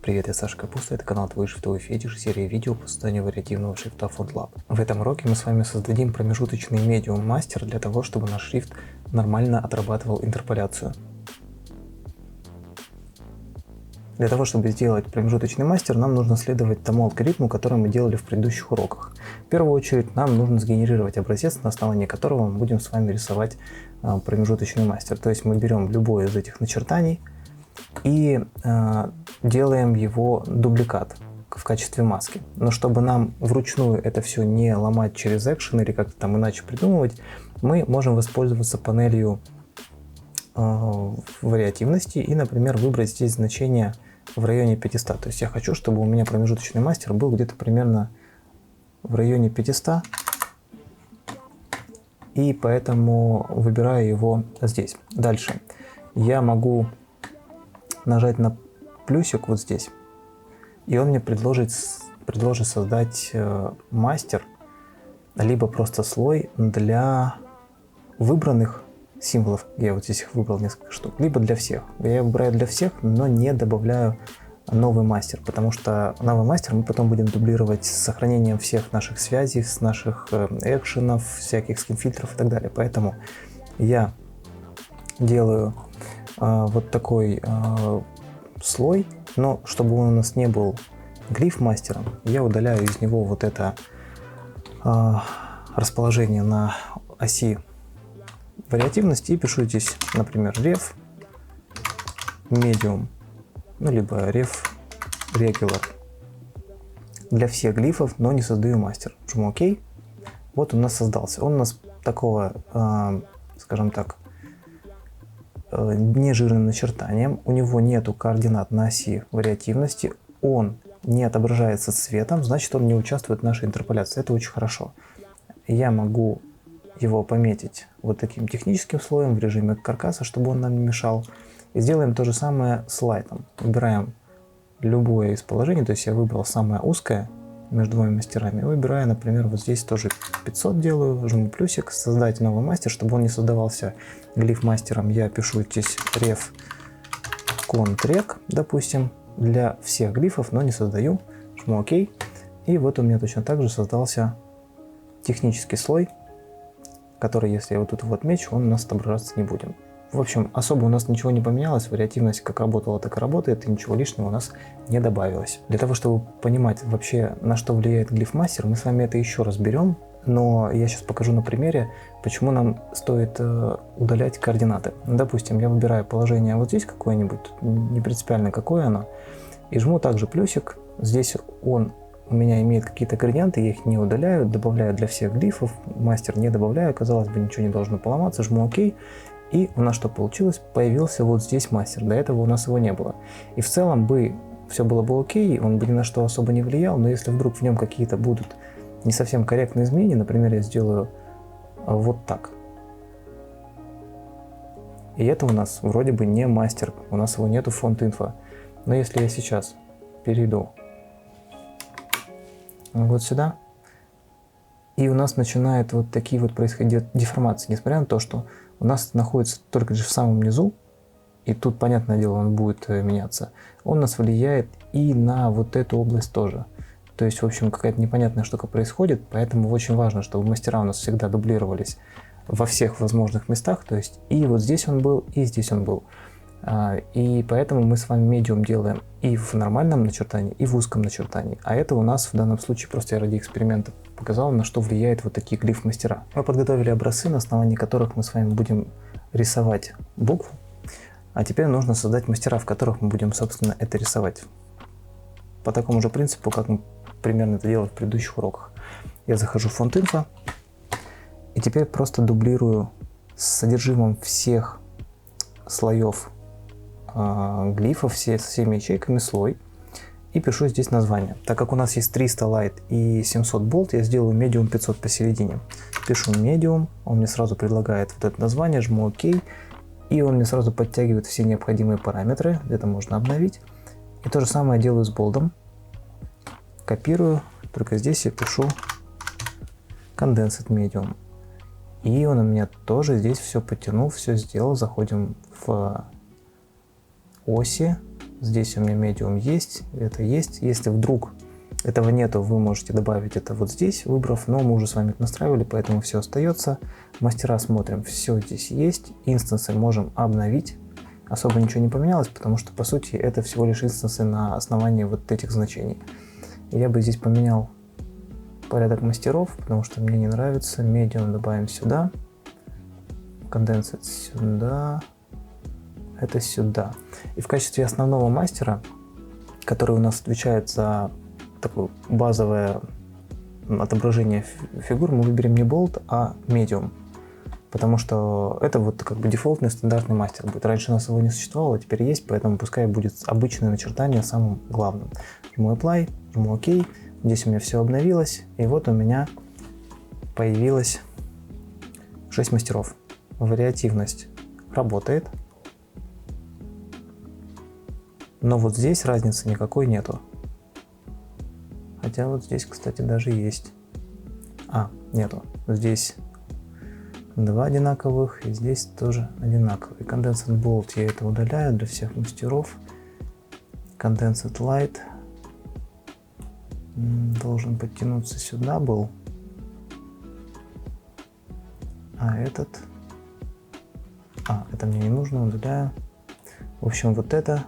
Привет, я Саша Капуста, это канал Твой шрифтовый фетиш, серия видео по созданию вариативного шрифта FontLab. В этом уроке мы с вами создадим промежуточный медиум мастер для того, чтобы наш шрифт нормально отрабатывал интерполяцию. Для того, чтобы сделать промежуточный мастер, нам нужно следовать тому алгоритму, который мы делали в предыдущих уроках. В первую очередь нам нужно сгенерировать образец, на основании которого мы будем с вами рисовать промежуточный мастер. То есть мы берем любое из этих начертаний и делаем его дубликат в качестве маски. Но чтобы нам вручную это все не ломать через экшен или как-то там иначе придумывать, мы можем воспользоваться панелью вариативности и, например, выбрать здесь значение в районе 500. То есть я хочу, чтобы у меня промежуточный мастер был где-то примерно в районе 500, и поэтому выбираю его здесь. Дальше я могу нажать на плюсик вот здесь, и он мне предложит создать мастер, либо просто слой для выбранных символов. Я вот здесь их выбрал несколько штук, либо для всех. Я выбираю для всех, но не добавляю новый мастер, потому что новый мастер мы потом будем дублировать с сохранением всех наших связей, с наших экшенов, всяких скин-фильтров и так далее. Поэтому я делаю вот такой слой, но чтобы он у нас не был глиф мастером, я удаляю из него вот это расположение на оси вариативности и пишу здесь, например, ref medium, ну либо ref regular для всех глифов, но не создаю мастер. Жму ОК. Вот он у нас создался. Он у нас такого, скажем так, нежирным начертанием. У него нету координат на оси вариативности. Он не отображается цветом, значит, он не участвует в нашей интерполяции. Это очень хорошо. Я могу его пометить вот таким техническим слоем в режиме каркаса, чтобы он нам не мешал. И сделаем то же самое с лайтом. Выбираем любое из положений, то есть я выбрал самое узкое между двумя мастерами. Выбираю, например, вот здесь тоже 500 делаю, жму плюсик, создать новый мастер, чтобы он не создавался глиф мастером. Я пишу здесь ref contrec, допустим, для всех глифов, но не создаю. Жму ОК. И вот у меня точно так же создался технический слой, который, если я вот тут вот отмечу, он у нас отображаться не будет. В общем, особо у нас ничего не поменялось, вариативность как работала, так и работает, и ничего лишнего у нас не добавилось. Для того, чтобы понимать вообще, на что влияет глиф мастер, мы с вами это еще разберем, но я сейчас покажу на примере, почему нам стоит удалять координаты. Допустим, я выбираю положение вот здесь какое-нибудь, не принципиально какое оно, и жму также плюсик. Здесь он у меня имеет какие-то градиенты, я их не удаляю, добавляю для всех глифов, мастер не добавляю, казалось бы, ничего не должно поломаться, жму ОК, и у нас что получилось? Появился вот здесь мастер, до этого у нас его не было. И в целом бы все было бы окей, он бы ни на что особо не влиял, но если вдруг в нем какие-то будут не совсем корректные изменения, например, я сделаю вот так, и это у нас вроде бы не мастер, у нас его нету в фонд-инфо. Но если я сейчас перейду вот сюда, и у нас начинают вот такие вот происходить деформации, несмотря на то, что у нас находится только лишь в самом низу, и тут, понятное дело, он будет меняться, он нас влияет и на вот эту область тоже. То есть, в общем, какая-то непонятная штука происходит, поэтому очень важно, чтобы мастера у нас всегда дублировались во всех возможных местах, то есть и вот здесь он был, и здесь он был. И поэтому мы с вами медиум делаем и в нормальном начертании, и в узком начертании. А это у нас в данном случае просто я ради эксперимента показал, на что влияет вот такие глиф-мастера. Мы подготовили образцы, на основании которых мы с вами будем рисовать букву. А теперь нужно создать мастера, в которых мы будем, собственно, это рисовать. По такому же принципу, как мы примерно это делали в предыдущих уроках. Я захожу в фонд-инфо и теперь просто дублирую с содержимым всех слоев глифов, со всеми ячейками слой, и пишу здесь название. Так как у нас есть 300 light и 700 bold, я сделаю medium 500 посередине. Пишу medium, он мне сразу предлагает вот это название, жму ОК, и он мне сразу подтягивает все необходимые параметры, это можно обновить. И то же самое делаю с болдом. Копирую, только здесь я пишу condensed medium. И он у меня тоже здесь все подтянул, все сделал. Заходим в оси, Здесь у меня medium есть, это есть. Если вдруг этого нету, вы можете добавить это вот здесь, выбрав, но мы уже с вами это настраивали, поэтому все остается. Мастера смотрим, все здесь есть. Инстансы можем обновить. Особо ничего не поменялось, потому что, по сути, это всего лишь инстансы на основании вот этих значений. Я бы здесь поменял порядок мастеров, потому что мне не нравится. Medium добавим сюда. Condensed сюда. Это сюда. И в качестве основного мастера, который у нас отвечает за такое базовое отображение фигур, мы выберем не Bold, а Medium. Потому что это вот как бы дефолтный стандартный мастер будет. Раньше у нас его не существовало, теперь есть, поэтому пускай будет обычное начертание самым главным. Жму Apply, жму ОК. Здесь у меня все обновилось. И вот у меня появилось 6 мастеров. Вариативность работает. Но вот здесь разницы никакой нету. Хотя вот здесь, кстати, даже есть. Нету. Здесь 2 одинаковых, и здесь тоже одинаковый. Condensed Bold я это удаляю для всех мастеров. Condensed Light должен подтянуться сюда был. Это мне не нужно, удаляю. В общем, вот это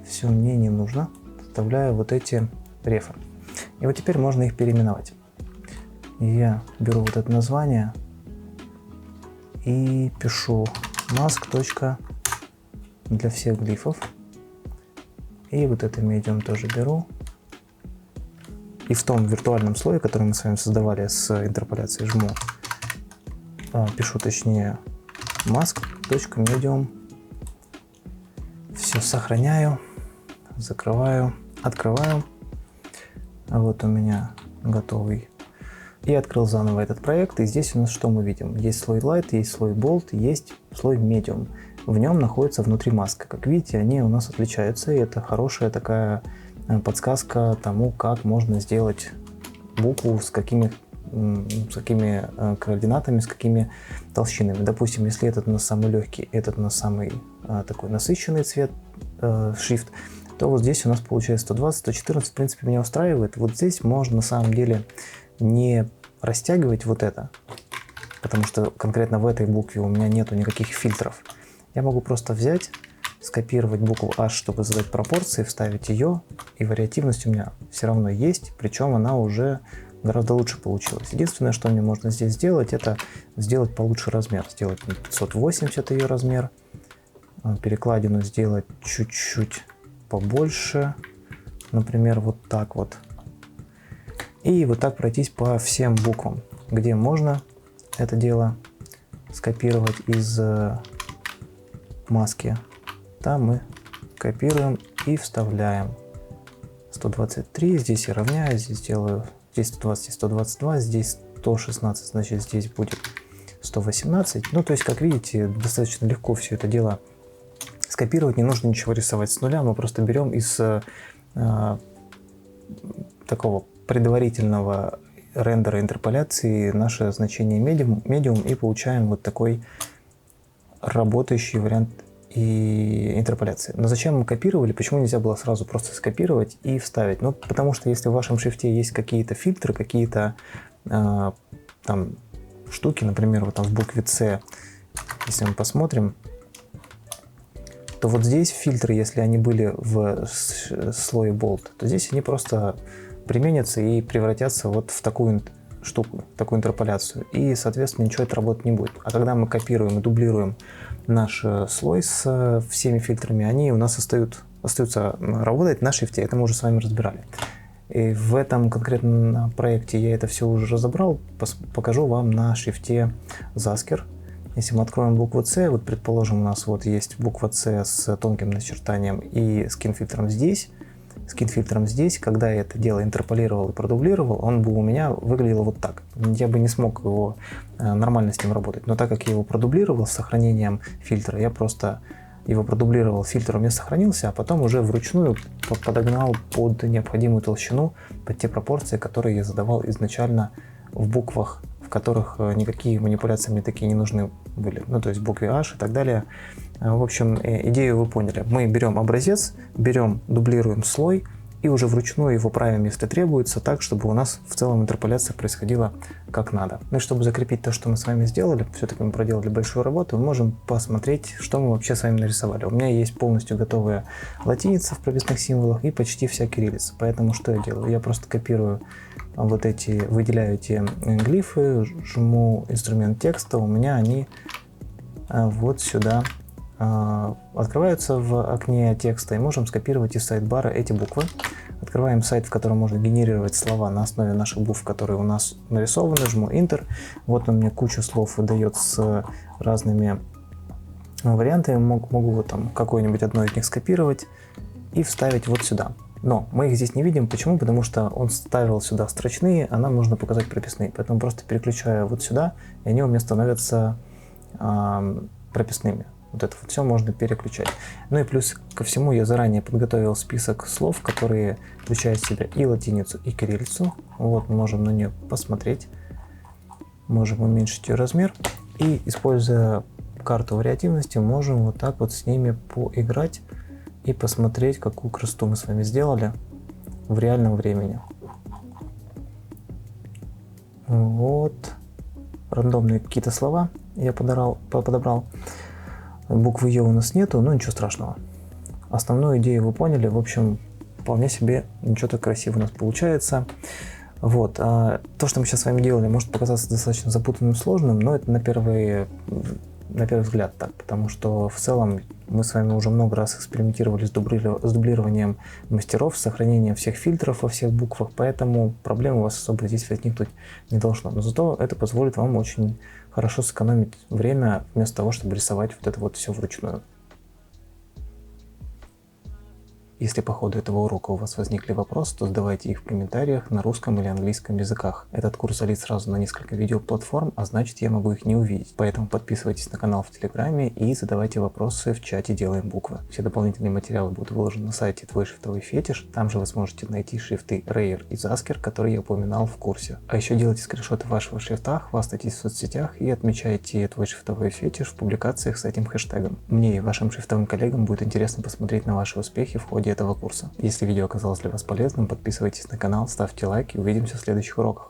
все мне не нужно. Вставляю вот эти рефы. И вот теперь можно их переименовать. Я беру вот это название и пишу mask. Для всех глифов. И вот это medium тоже беру. И в том виртуальном слое, который мы с вами создавали с интерполяцией, жму. Пишу точнее mask.medium. Все сохраняю. Закрываю. Открываю. Вот у меня готовый. И открыл заново этот проект. И здесь у нас что мы видим? Есть слой Light, есть слой Bold, есть слой Medium. В нем находится внутри маска. Как видите, они у нас отличаются. И это хорошая такая подсказка тому, как можно сделать букву с какими координатами, с какими толщинами. Допустим, если этот у нас самый легкий, этот у нас самый такой насыщенный цвет, шрифт, то вот здесь у нас получается 120, 114, в принципе, меня устраивает. Вот здесь можно на самом деле не растягивать вот это, потому что конкретно в этой букве у меня нету никаких фильтров. Я могу просто взять, скопировать букву H, чтобы задать пропорции, вставить ее, и вариативность у меня все равно есть, причем она уже гораздо лучше получилась. Единственное, что мне можно здесь сделать, это сделать получше размер. Сделать 580 ее размер, перекладину сделать чуть-чуть побольше, например, вот так вот. И вот так пройтись по всем буквам, где можно это дело скопировать из маски. Там мы копируем и вставляем. 123, здесь я равняю, здесь делаю, здесь 120 и 122, здесь 116, значит здесь будет 118. Ну, то есть, как видите, достаточно легко все это дело скопировать, не нужно ничего рисовать с нуля, мы просто берем из такого предварительного рендера интерполяции наше значение medium и получаем вот такой работающий вариант и интерполяции. Но зачем мы копировали? Почему нельзя было сразу просто скопировать и вставить? Ну, потому что если в вашем шрифте есть какие-то фильтры, какие-то там штуки, например, вот там в букве C, если мы посмотрим, то вот здесь фильтры, если они были в слое Bold, то здесь они просто применятся и превратятся вот в такую штуку, такую интерполяцию. И, соответственно, ничего это работать не будет. А когда мы копируем и дублируем наш слой с всеми фильтрами, они у нас остаются работать на шрифте. Это мы уже с вами разбирали. И в этом конкретном проекте я это все уже разобрал. Покажу вам на шрифте Zasker. Если мы откроем букву C, вот предположим, у нас вот есть буква C с тонким начертанием и скин-фильтром здесь. Скин-фильтром здесь, когда я это дело интерполировал и продублировал, он бы у меня выглядел вот так. Я бы не смог его нормально с ним работать. Но так как я его продублировал с сохранением фильтра, я просто его продублировал, фильтр у меня сохранился, а потом уже вручную подогнал под необходимую толщину, под те пропорции, которые я задавал изначально в буквах в которых никакие манипуляции мне такие не нужны были. Ну, то есть букве H и так далее. В общем, идею вы поняли. Мы берем образец, берем, дублируем слой и уже вручную его правим, если требуется, так, чтобы у нас в целом интерполяция происходила как надо. Ну и чтобы закрепить то, что мы с вами сделали, все-таки мы проделали большую работу, мы можем посмотреть, что мы вообще с вами нарисовали. У меня есть полностью готовая латиница в прописных символах и почти вся кириллица. Поэтому что я делаю? Я просто копирую вот эти, выделяю эти глифы, жму инструмент текста, у меня они вот сюда открываются в окне текста, и можем скопировать из сайдбара эти буквы. Открываем сайт, в котором можно генерировать слова на основе наших букв, которые у нас нарисованы, жму Enter. Вот он мне кучу слов выдает с разными вариантами. Могу вот там какое-нибудь одно из них скопировать и вставить вот сюда. Но мы их здесь не видим. Почему? Потому что он ставил сюда строчные, а нам нужно показать прописные. Поэтому просто переключаю вот сюда, и они у меня становятся прописными. Вот это вот все можно переключать. Ну и плюс ко всему я заранее подготовил список слов, которые включают в себя и латиницу, и кириллицу. Вот мы можем на нее посмотреть. Можем уменьшить ее размер. И используя карту вариативности, можем вот так вот с ними поиграть и посмотреть, какую красоту мы с вами сделали в реальном времени. Вот. Рандомные какие-то слова я подобрал. Буквы Е у нас нету, но ничего страшного. Основную идею вы поняли. В общем, вполне себе ничего так красиво у нас получается. Вот. То, что мы сейчас с вами делали, может показаться достаточно запутанным, сложным, но это на первый взгляд так, потому что в целом мы с вами уже много раз экспериментировали с дублированием мастеров, с сохранением всех фильтров во всех буквах, поэтому проблем у вас особо здесь возникнуть не должно. Но зато это позволит вам очень хорошо сэкономить время, вместо того, чтобы рисовать вот это вот все вручную. Если по ходу этого урока у вас возникли вопросы, то задавайте их в комментариях на русском или английском языках. Этот курс залит сразу на несколько видеоплатформ, а значит я могу их не увидеть. Поэтому подписывайтесь на канал в Телеграме и задавайте вопросы в чате «Делаем буквы». Все дополнительные материалы будут выложены на сайте «Твой шрифтовой фетиш». Там же вы сможете найти шрифты Rayer и Zasker, которые я упоминал в курсе. А еще делайте скриншоты вашего шрифта, хвастайтесь в соцсетях и отмечайте «Твой шрифтовой фетиш» в публикациях с этим хэштегом. Мне и вашим шрифтовым коллегам будет интересно посмотреть на ваши успехи в ходе этого курса. Если видео оказалось для вас полезным, подписывайтесь на канал, ставьте лайк и увидимся в следующих уроках.